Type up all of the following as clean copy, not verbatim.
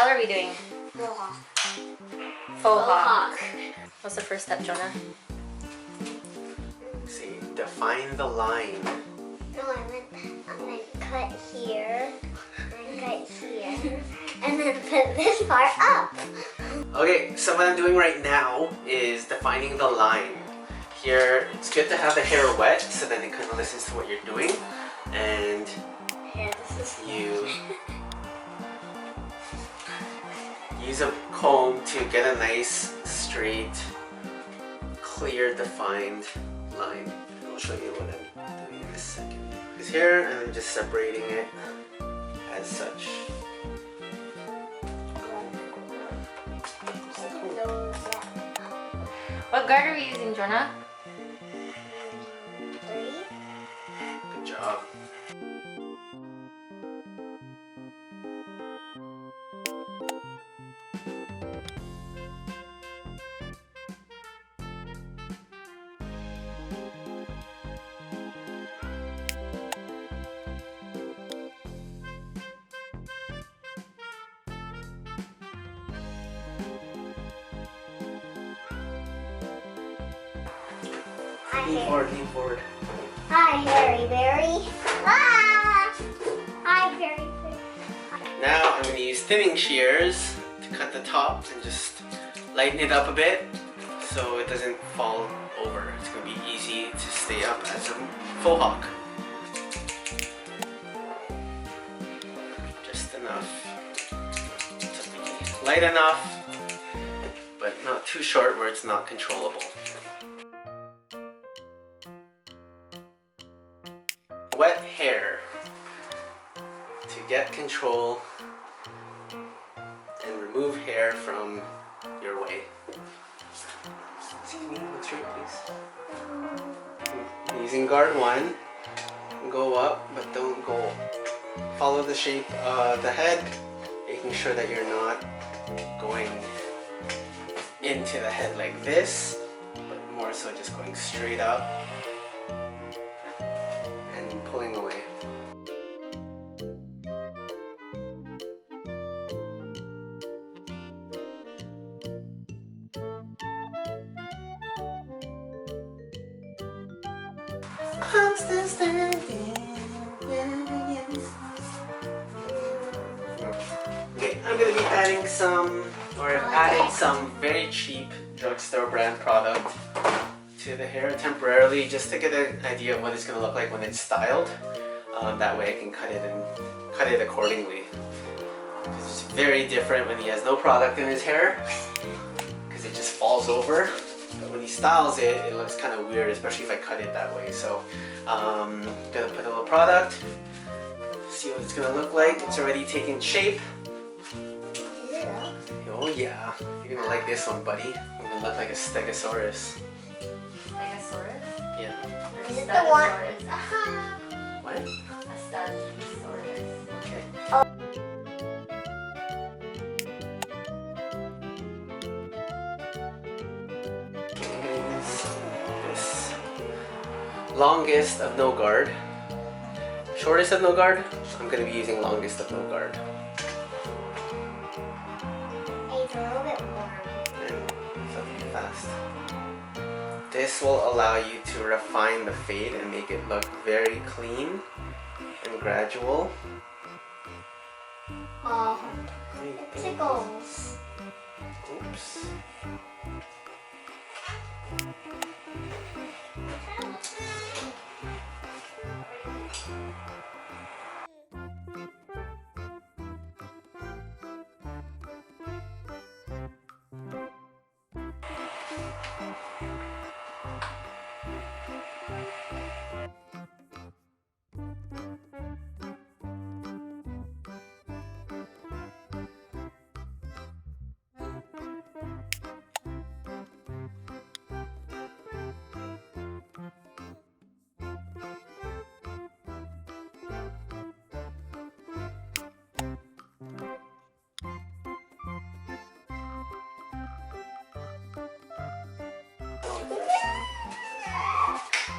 are we doing? Fohawk. Fohawk. What's the first step, Jonah? See, define the line. No, I'm gonna cut here, and cut here, and then put this part up. Okay, so what I'm doing right now is defining the line. Here, it's good to have the hair wet so then it kind of listens to what you're doing. And Here, this is you use a comb to get a nice, straight, clear, defined line. I'll show you what I'm doing in a second. It's here, and I'm just separating it as such. What guard are we using, Jonah? 3. Good job. Lean forward, lean forward. Hi, Harry Berry. Ah! Hi, Harry Berry. Now I'm going to use thinning shears to cut the top and just lighten it up a bit so it doesn't fall over. It's going to be easy to stay up as a faux hawk. Just enough to be light enough, but not too short where it's not controllable. Wet hair to get control and remove hair from your way. Excuse me, what's your please? Using guard 1, go up, but don't go. Follow the shape of the head, making sure that you're not going into the head like this, but more so just going straight up. Pulling away. I'm still standing. Okay, I'm gonna be adding some, or I've added some very cheap drugstore brand product to the hair temporarily just to get an idea of what it's going to look like when it's styled. That way I can cut it accordingly. Because it's very different when he has no product in his hair because it just falls over. But when he styles it, it looks kind of weird, especially if I cut it that way. So I'm going to put a little product, see what it's going to look like. It's already taking shape. Yeah. Oh yeah, you're going to like this one, buddy. I'm going to look like a stegosaurus. Yeah. Is it the one? What? A stegosaurus. Okay. Oh. This longest of no guard. Shortest of no guard. I'm going to be using longest of no guard. It's a little bit warm. And something fast. This will allow you to refine the fade and make it look very clean and gradual. Oh, it tickles. Oops.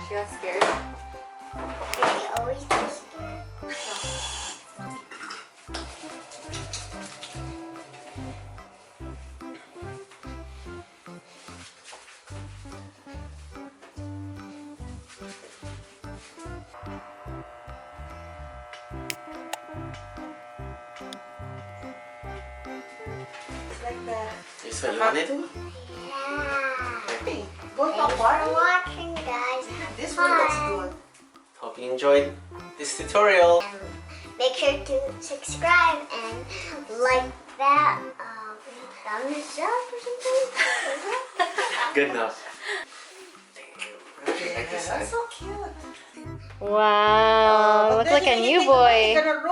She got scared. Did she always be scared? Like that. Is what you wanted? Cartoon. Yeah. Okay, go to Thanks for party. watching, guys. This one looks Bye. good. Hope you enjoyed this tutorial. Make sure to subscribe and like that thumbs up or something. Good enough. Yeah, Like this that's side. so cute. Wow, But look then like a you new think about it, boy. you're gonna